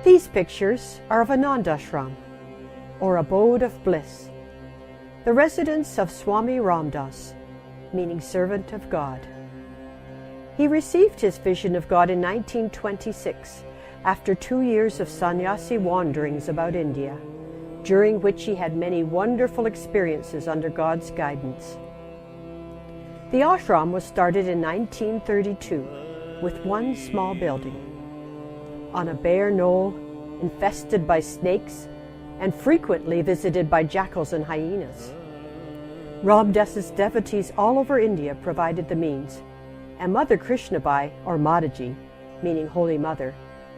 These pictures are of Anandashram, or abode of bliss, the residence of Swami Ramdas, meaning servant of God. He received his vision of God in 1926 after 2 years of sannyasi wanderings about India, during which he had many wonderful experiences under God's guidance. The ashram was started in 1932 with one small building on a bare knoll infested by snakes and frequently visited by jackals and hyenas. Ramdas's devotees all over India provided the means, and Mother Krishnabai, or Mataji, meaning Holy Mother,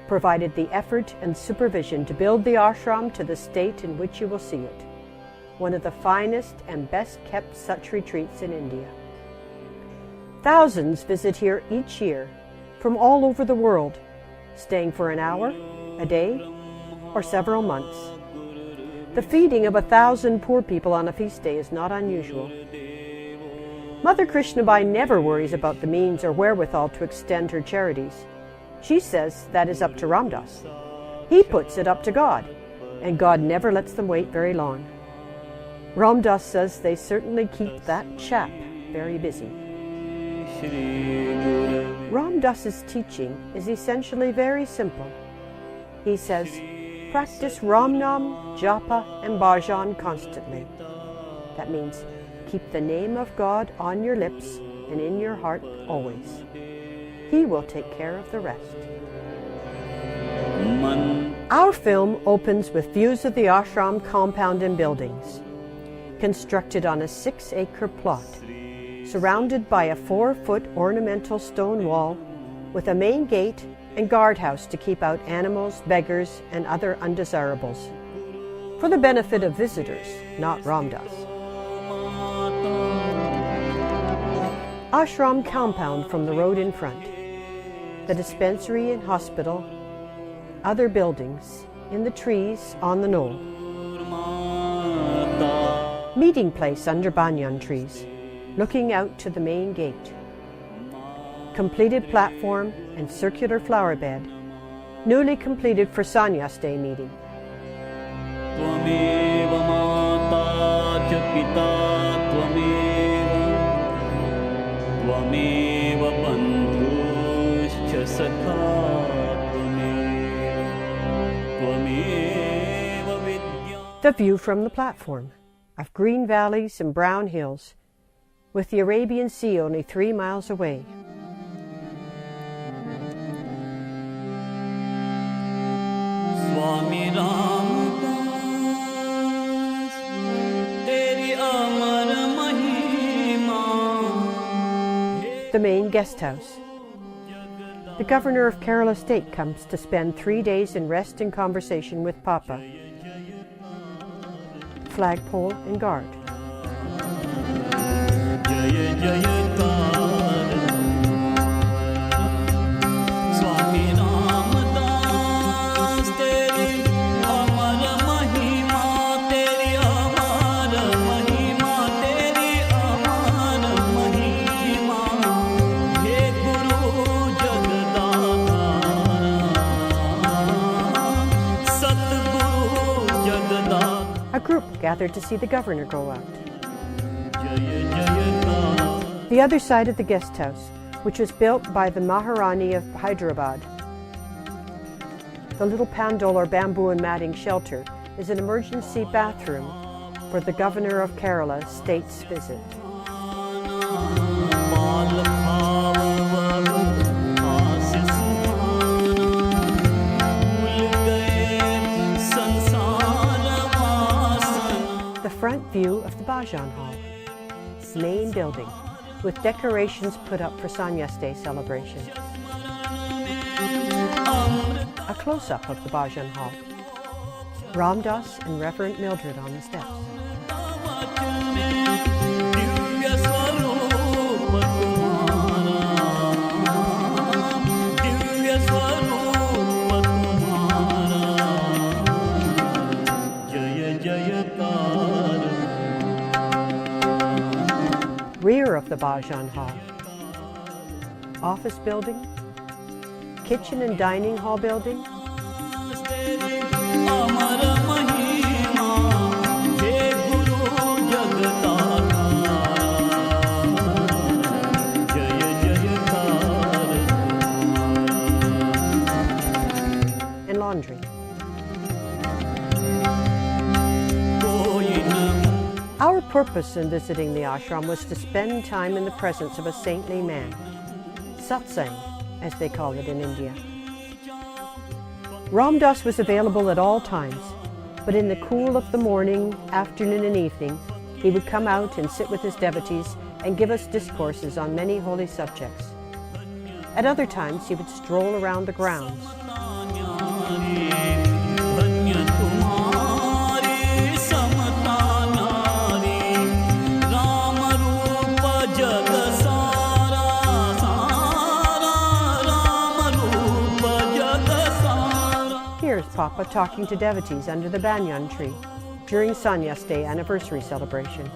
provided the effort and supervision to build the ashram to the state in which you will see it, one of the finest and best kept such retreats in India. Thousands visit here each year from all over the world, staying for an hour, a day, or several months. The feeding of 1,000 poor people on a feast day is not unusual. Mother Krishnabai never worries about the means or wherewithal to extend her charities. She says that is up to Ramdas. He puts it up to God, and God never lets them wait very long. Ramdas says they certainly keep that chap very busy. Ramdas's teaching is essentially very simple. He says, practice Ram Nam, Japa and Bhajan constantly. That means keep the name of God on your lips and in your heart always. He will take care of the rest. Our film opens with views of the ashram compound and buildings, constructed on a 6-acre plot, surrounded by a 4-foot ornamental stone wall with a main gate and guardhouse to keep out animals, beggars, and other undesirables, for the benefit of visitors, not Ramdas. Ashram compound from the road in front, the dispensary and hospital, other buildings, in the trees on the knoll. Meeting place under banyan trees, looking out to the main gate. Completed platform and circular flower bed, newly completed for Sannyas Day meeting. The view from the platform of green valleys and brown hills, with the Arabian Sea only 3 miles away. The main guest house. The governor of Kerala state comes to spend 3 days in rest and conversation with Papa. Flagpole and guard. A group gathered to see the governor go out. The other side of the guest house, which was built by the Maharani of Hyderabad. The little pandal or bamboo and matting shelter is an emergency bathroom for the governor of Kerala state's visit. The front view of the Bhajan Hall, main building, with decorations put up for Sannyas Day celebration. A close-up of the Bhajan Hall. Ramdas and Reverend Mildred on the steps. Rear of the Bhajan Hall. Office building, kitchen and dining hall building, And laundry. Our purpose in visiting the ashram was to spend time in the presence of a saintly man, satsang, as they call it in India. Ram Das was available at all times, but in the cool of the morning, afternoon and evening, he would come out and sit with his devotees and give us discourses on many holy subjects. At other times, he would stroll around the grounds. Here's Papa talking to devotees under the banyan tree during Sannyas Day anniversary celebration.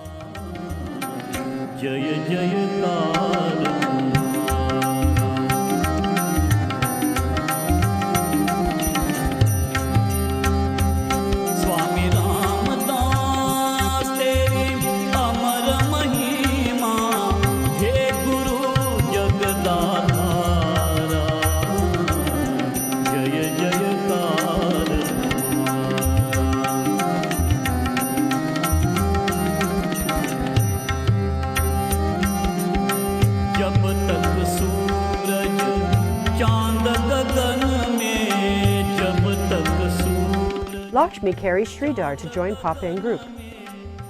Lakshmi carries Sridhar to join Papa in group.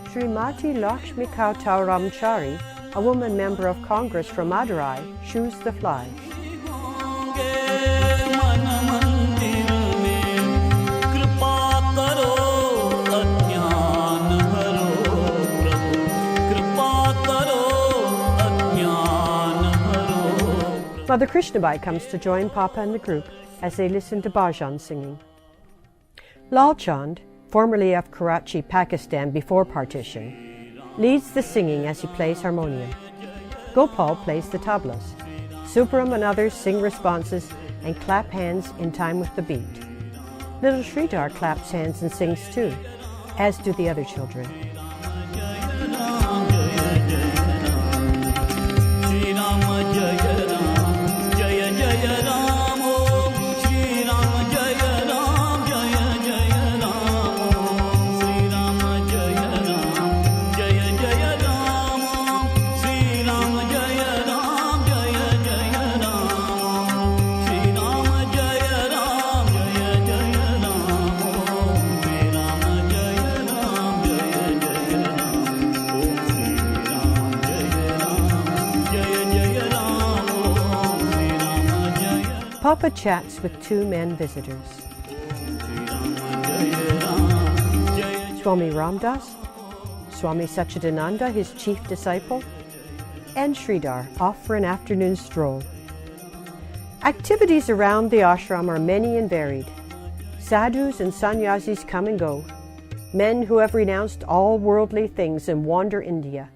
Srimati Lakshmi Kautau Ramchari, a woman member of Congress from Madurai, shoos the flies. Mother Krishnabai comes to join Papa and the group as they listen to bhajan singing. Lal Chand, formerly of Karachi, Pakistan before partition, leads the singing as he plays harmonium. Gopal plays the tablas. Subram and others sing responses and clap hands in time with the beat. Little Sridhar claps hands and sings too, as do the other children. Papa chats with two men visitors. Swami Ramdas, Swami Sachidananda, his chief disciple, and Sridhar off for an afternoon stroll. Activities around the ashram are many and varied. Sadhus and sannyasis come and go, men who have renounced all worldly things and wander India,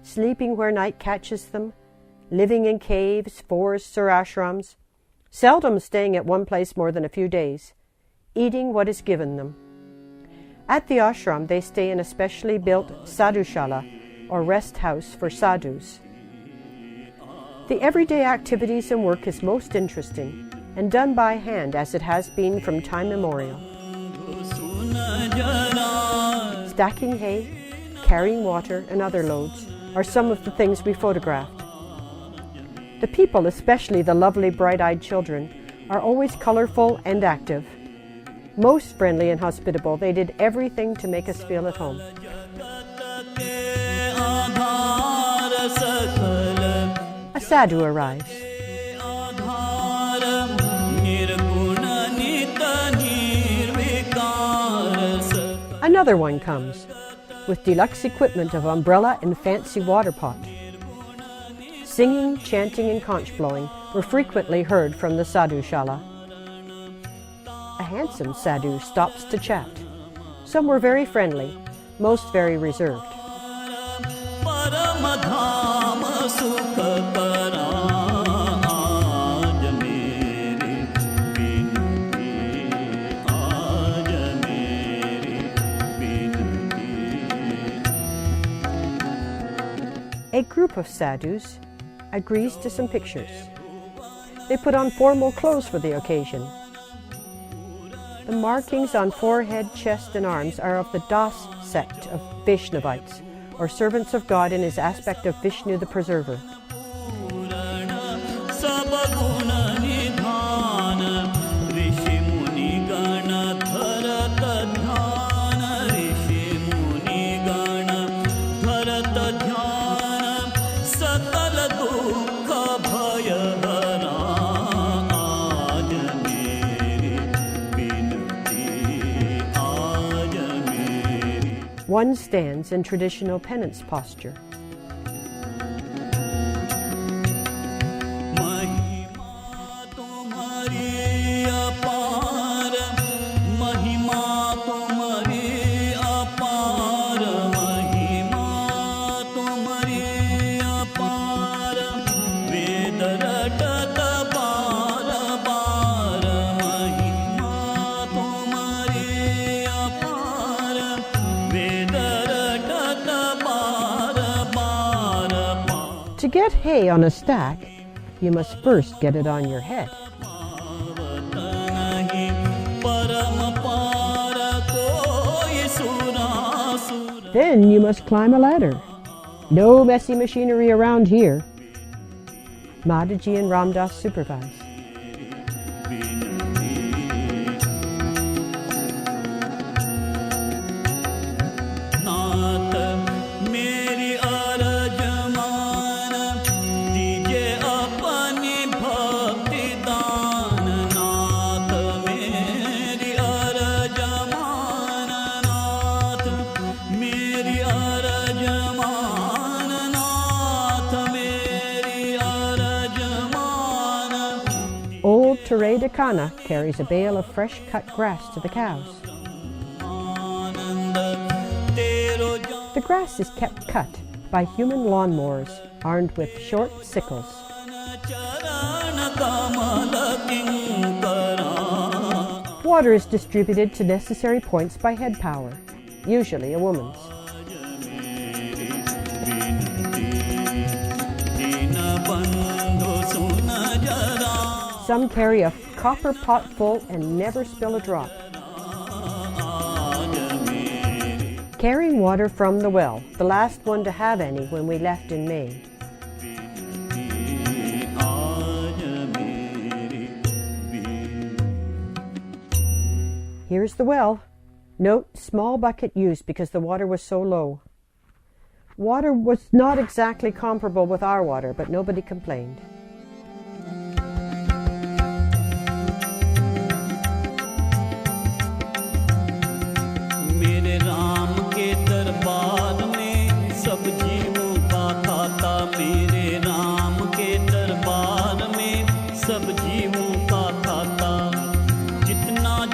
sleeping where night catches them, living in caves, forests or ashrams, seldom staying at one place more than a few days, eating what is given them. At the ashram, they stay in a specially built sadhushala, or rest house for sadhus. The everyday activities and work is most interesting and done by hand as it has been from time immemorial. Stacking hay, carrying water and other loads are some of the things we photographed. The people, especially the lovely bright-eyed children, are always colorful and active. Most friendly and hospitable, they did everything to make us feel at home. A sadhu arrives. Another one comes, with deluxe equipment of umbrella and fancy water pot. Singing, chanting and conch blowing were frequently heard from the sadhushala. A handsome sadhu stops to chat. Some were very friendly, most very reserved. A group of sadhus agrees to some pictures. They put on formal clothes for the occasion. The markings on forehead, chest, and arms are of the Das sect of Vaishnavites, or servants of God in his aspect of Vishnu the Preserver. One stands in traditional penance posture. To get hay on a stack, you must first get it on your head. Then you must climb a ladder. No messy machinery around here. Mataji and Ramdas supervise. Old Ture de Kana carries a bale of fresh cut grass to the cows. The grass is kept cut by human lawnmowers armed with short sickles. Water is distributed to necessary points by head power, usually a woman's. Some carry a copper pot full and never spill a drop. Carrying water from the well, the last one to have any when we left in May. Here's the well. Note, small bucket used because the water was so low. Water was not exactly comparable with our water, but nobody complained.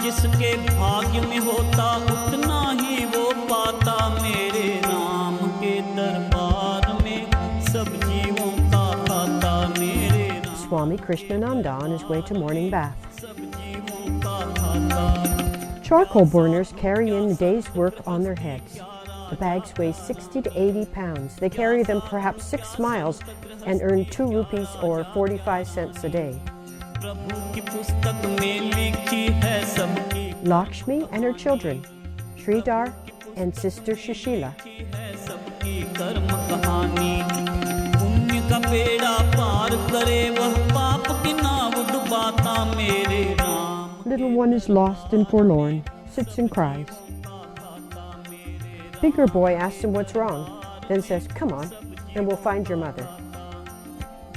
जिसके भाग्य में होता उतना ही वो पाता मेरे नाम के दरबार में सब जीवों का खाता मेरे Swami Krishnananda on his way to morning bath. सब जीवों का खाता. Charcoal burners carry in the day's work on their heads. The bags weigh 60 to 80 pounds. They carry them perhaps 6 miles and earn 2 rupees or 45 cents a day. Lakshmi and her children, Sridhar and sister Shishila. Little one is lost and forlorn, sits and cries. Bigger boy asks him what's wrong, then says, "Come on, and we'll find your mother."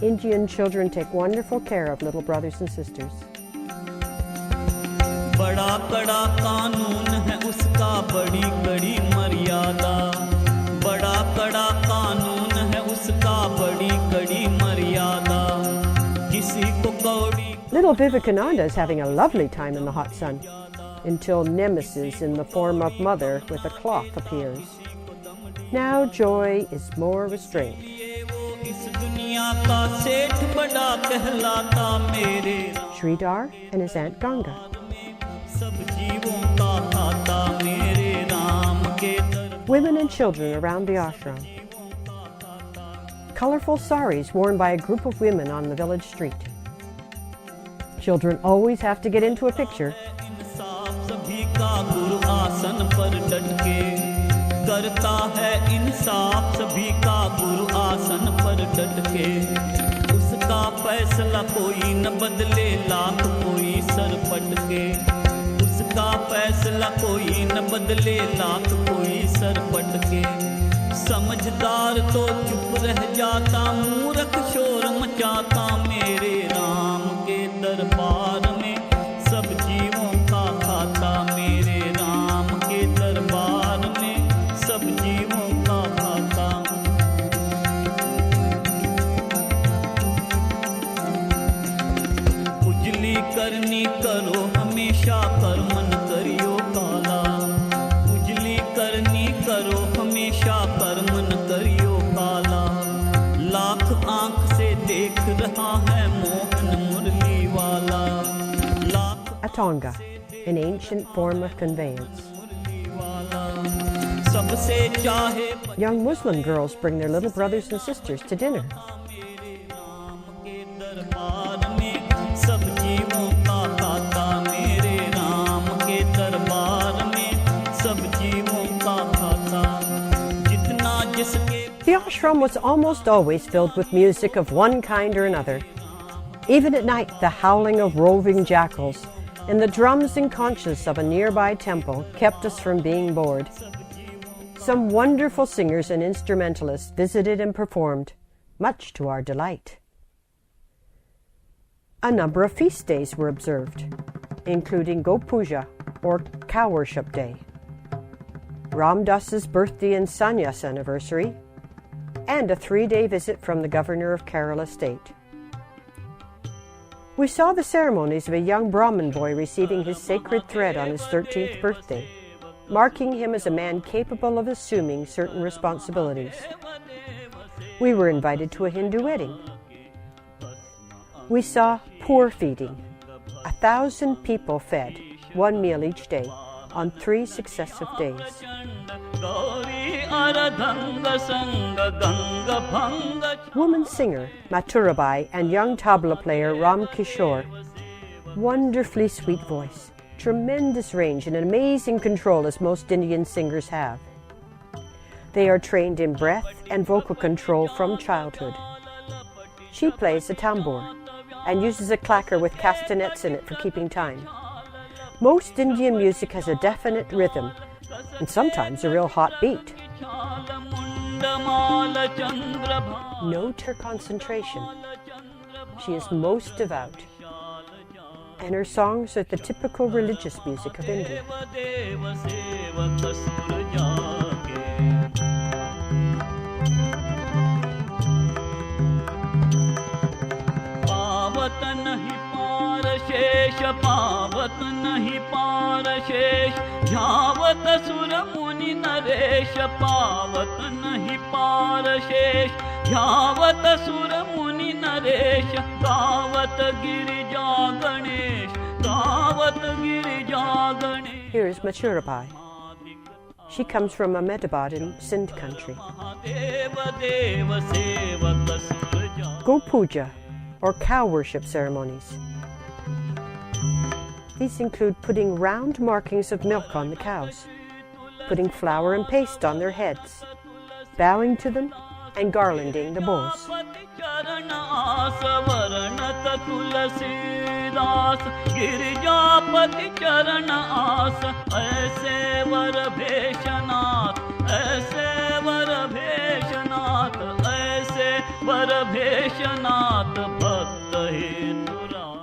Indian children take wonderful care of little brothers and sisters. बड़ा कड़ा कानून है उसका बड़ी कड़ी मर्यादा बड़ा कड़ा कानून है उसका बड़ी कड़ी मर्यादा किसी को कौड़ी. Little Vivekananda is having a lovely time in the hot sun until Nemesis in the form of Mother with a cloth appears. Now joy is more restrained. Sridhar and his Aunt Ganga. Women and children around the ashram. colorful saris worn by a group of women on the village street. Children always have to get into a picture. करता है इंसाफ सभी का गुरु आसन पर डट के उसका फैसला कोई न बदले लाख कोई सर पटके उसका फैसला कोई न बदले लाख कोई सर पटके समझदार तो चुप रह जाता मूर्ख शोर मचाता मेरे राम के दरबार में सब जीवों का खाता मेरे राम के दरबार में सब जीवों का खाता उजली करनी करो हमेशा कर्मन करियो काला उजली करनी करो हमेशा कर्मन करियो काला लाख आंख से देख रहा है मोहन मुरली वाला A tonga, an ancient form of conveyance. Young Muslim girls bring their little brothers and sisters to dinner. The ashram was almost always filled with music of one kind or another. Even at night, the howling of roving jackals and the drums and conches of a nearby temple kept us from being bored. Some wonderful singers and instrumentalists visited and performed, much to our delight. A number of feast days were observed, including Go Puja, or Cow Worship Day, Ram Das's birthday and sannyas anniversary, and a 3-day visit from the governor of Kerala state. We saw the ceremonies of a young Brahmin boy receiving his sacred thread on his 13th birthday, marking him as a man capable of assuming certain responsibilities. We were invited to a Hindu wedding. We saw poor feeding, 1,000 people fed, 1 meal each day, on 3 successive days. Woman singer Mathurabai and young tabla player Ram Kishore, wonderfully sweet voice, tremendous range and amazing control as most Indian singers have. They are trained in breath and vocal control from childhood. She plays a tambour and uses a clacker with castanets in it for keeping time. Most Indian music has a definite rhythm and sometimes a real hot beat. Note her concentration. She is most devout, and her songs are the typical religious music of India. पावत नहीं पार शेष झावत सुर मुनि नरेश पावत नहीं पार शेष झावत सुर मुनि नरेश गावत गिरिजा गणेश गावत Girija Ganesh. Here is Mathurabai. She comes from Ahmedabad in Sindh country. Go Puja, or cow worship ceremonies. These include putting round markings of milk on the cows, putting flour and paste on their heads, bowing to them, and garlanding the bulls.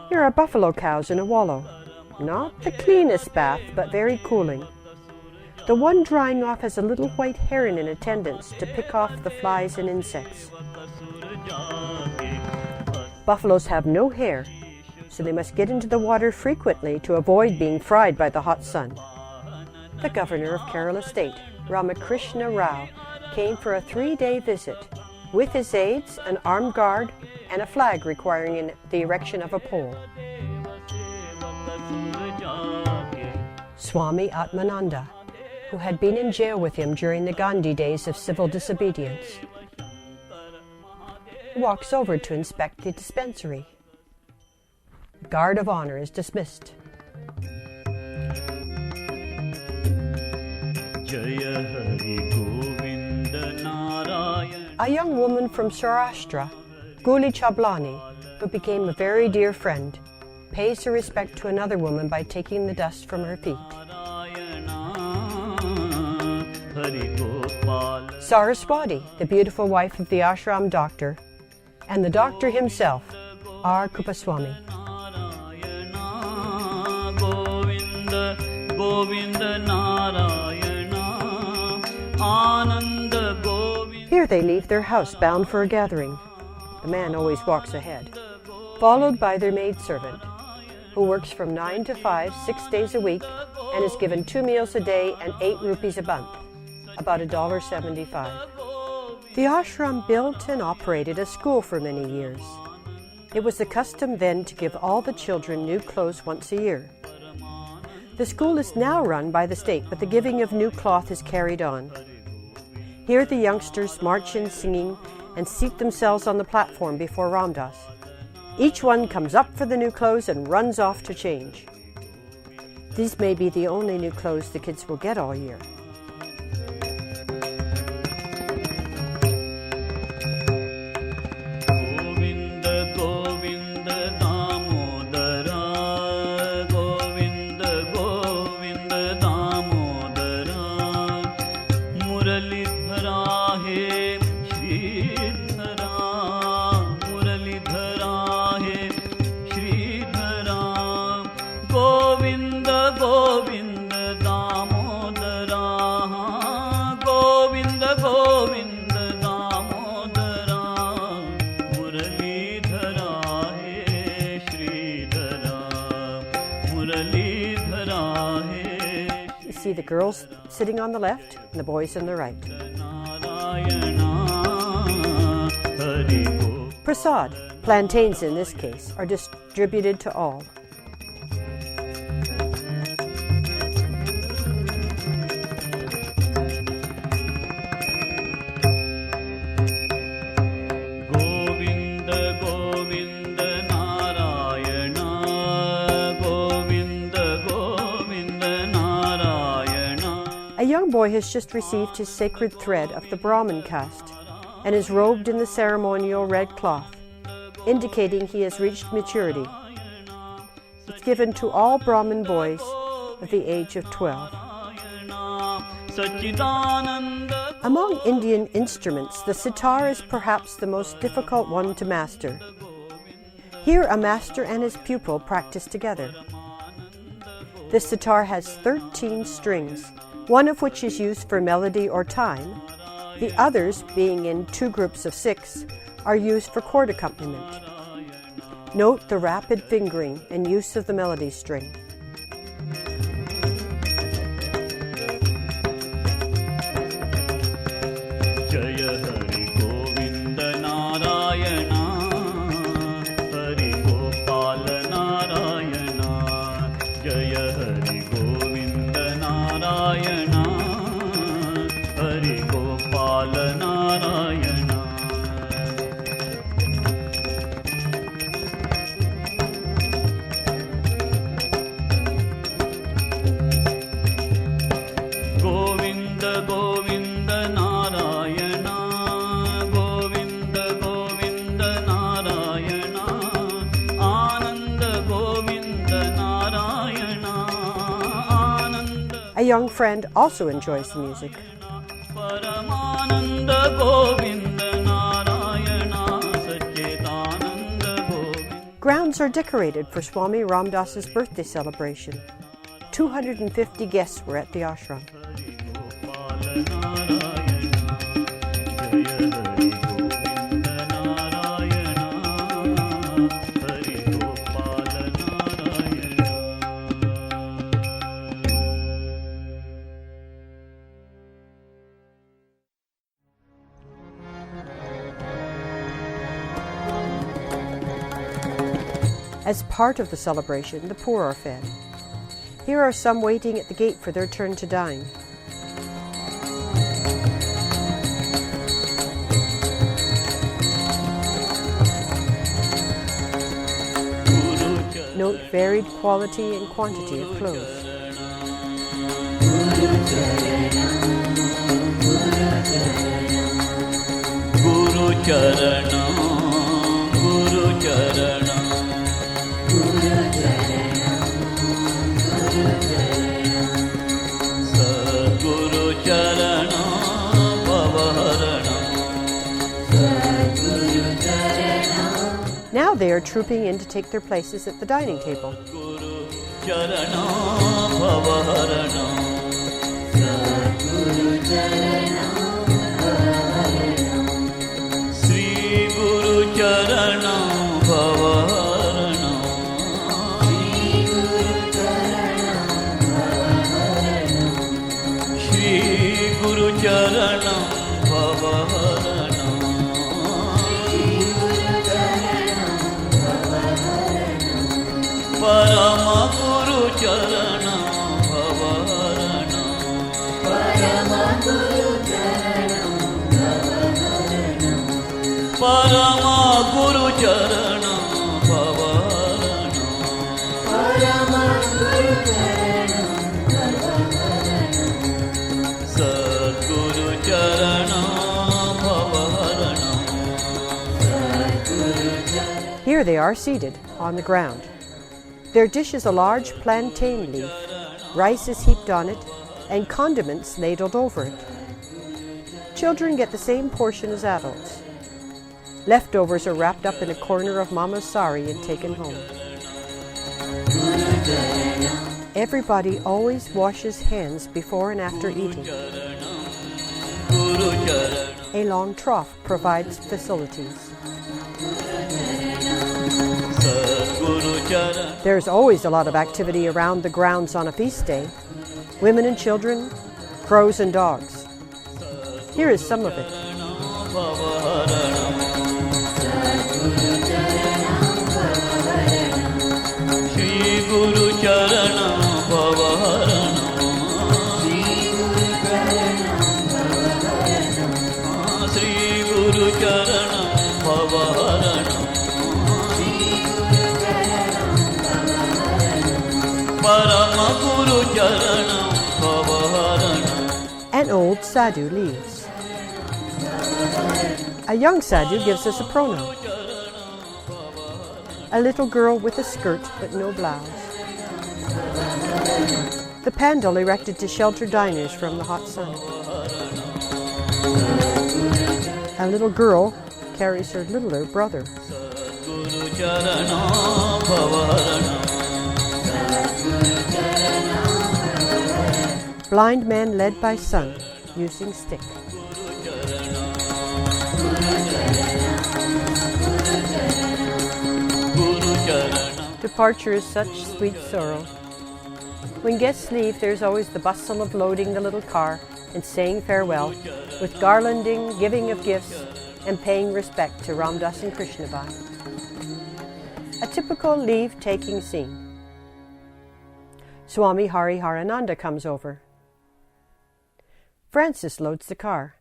Here are buffalo cows in a wallow. Not the cleanest bath, but very cooling. The one drying off has a little white heron in attendance to pick off the flies and insects. Buffaloes have no hair, so they must get into the water frequently to avoid being fried by the hot sun. The governor of Kerala state, Ramakrishna Rao, came for a 3-day visit with his aides, an armed guard, and a flag requiring the erection of a pole. Swami Atmananda, who had been in jail with him during the Gandhi days of civil disobedience. He walks over to inspect the dispensary. The guard of honor is dismissed. A young woman from Saurashtra, Guli Chablani, who became a very dear friend, pays her respect to another woman by taking the dust from her feet. Saraswati, the beautiful wife of the ashram doctor, and the doctor himself, R. Kupaswami. Here they leave their house bound for a gathering. The man always walks ahead, followed by their maidservant, who works from 9 to 5, 6 days a week, and is given 2 meals a day and 8 rupees a month, about $1.75. The ashram built and operated a school for many years. It was the custom then to give all the children new clothes once a year. The school is now run by the state, but the giving of new cloth is carried on. Here the youngsters march in singing and seat themselves on the platform before Ramdas. Each one comes up for the new clothes and runs off to change. These may be the only new clothes the kids will get all year. See the girls sitting on the left and the boys on the right. Prasad, plantains in this case, are distributed to all. A young boy has just received his sacred thread of the Brahmin caste and is robed in the ceremonial red cloth, indicating he has reached maturity. It's given to all Brahmin boys of the age of 12. Among Indian instruments, the sitar is perhaps the most difficult one to master. Here a master and his pupil practice together. The sitar has 13 strings, one of which is used for melody or time. The others, being in 2 groups of 6, are used for chord accompaniment. Note the rapid fingering and use of the melody string. A young friend also enjoys the music. Grounds are decorated for Swami Ramdas's birthday celebration. 250 guests were at the ashram. As part of the celebration, the poor are fed. Here are some waiting at the gate for their turn to dine. denote varied quality and quantity of clothes. Guru Charana, Guru Charana, Guru Charana, Guru Charana, Sadguru Charana, Bhavaharana, Sadguru Charana. Now they are trooping in to take their places at the dining table. Guru Charana, Bhavaharana, Sadguru Charana, Bhavaharana, Sri Guru Charana, Bhavaharana, Sri Guru Charana, Bhavaharana, Parama Guru Charana, Bhavaharana, Parama Guru Charana, Bhavaharana, Parama Guru Charana, Bhavaharana, Parama Guru Charana, Bhavaharana, Sadguru Charana, Bhavaharana, Sadguru Charana. Here they are seated on the ground. Their dish is a large plantain leaf. Rice is heaped on it, and condiments ladled over it. Children get the same portion as adults. Leftovers are wrapped up in a corner of Mama's sari and taken home. Everybody always washes hands before and after eating. A long trough provides facilities. There's always a lot of activity around the grounds on a feast day. Women and children, crows and dogs. Here is some of it. Shri Guru Charana Bhavaharana, Shri Guru Charana Bhavaharana, Parama Guru Charana Bhavaharana. An old sadhu leaves. A young sadhu gives us a pronoun. A little girl with a skirt but no blouse. The pandal erected to shelter diners from the hot sun. A little girl carries her littler brother. Guru Charana Bhavaharana, Blind man led by son using stick. Departure is such sweet sorrow. When guests leave, there's always the bustle of loading the little car and saying farewell, with garlanding, giving of gifts, and paying respect to Ramdas and Krishnabai. A typical leave-taking scene. Swami Hari Harananda comes over. Francis loads the car.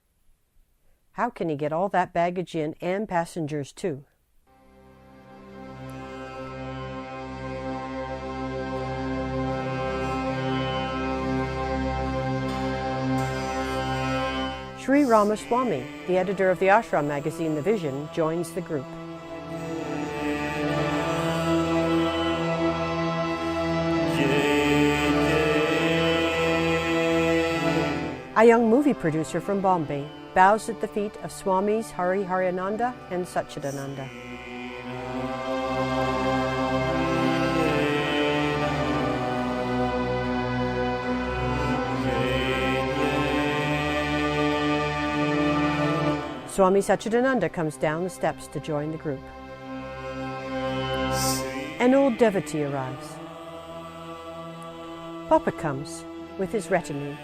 How can he get all that baggage in and passengers too? Sri Ramaswamy, the editor of the Ashram magazine The Vision, joins the group. A young movie producer from Bombay bows at the feet of Swamis Hari Harananda and Satchidananda. Swami Satchidananda comes down the steps to join the group. An old devotee arrives. Papa comes with his retinue.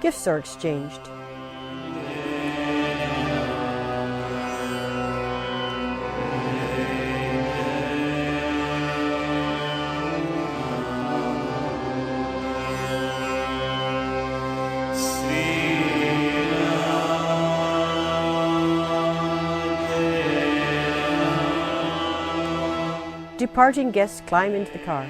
Gifts are exchanged. Departing guests climb into the car.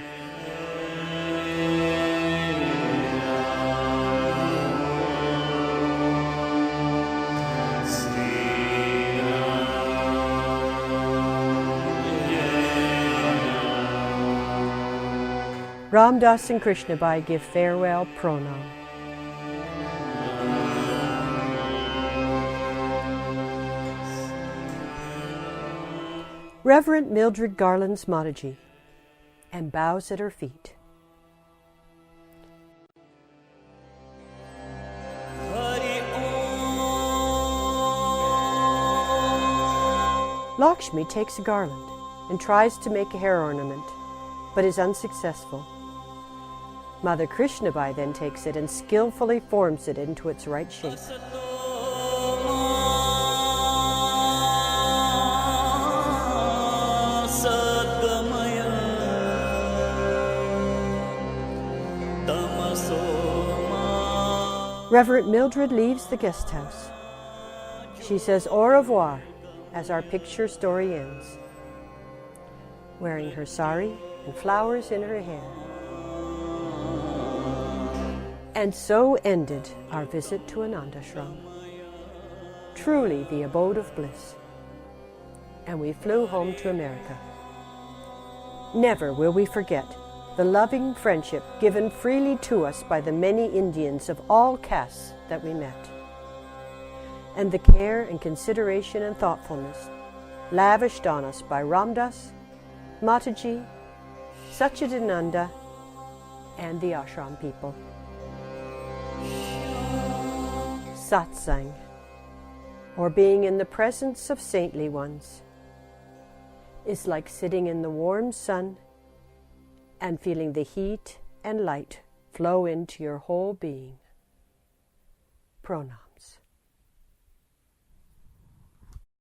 Ramdas and Krishnabai give farewell pranam. Reverend Mildred garlands Mataji and bows at her feet. Lakshmi takes a garland and tries to make a hair ornament, but is unsuccessful. Mother Krishnabai then takes it and skillfully forms it into its right shape. Reverend Mildred leaves the guest house. She says au revoir as our picture story ends, wearing her sari and flowers in her hair. And so ended our visit to Anandashram, truly the abode of bliss. And we flew home to America. Never will we forget the loving friendship given freely to us by the many Indians of all castes that we met, and the care and consideration and thoughtfulness lavished on us by Ramdas, Mataji, Satchidananda, and the Ashram people. Satsang, or being in the presence of saintly ones, is like sitting in the warm sun and feeling the heat and light flow into your whole being. Pranam.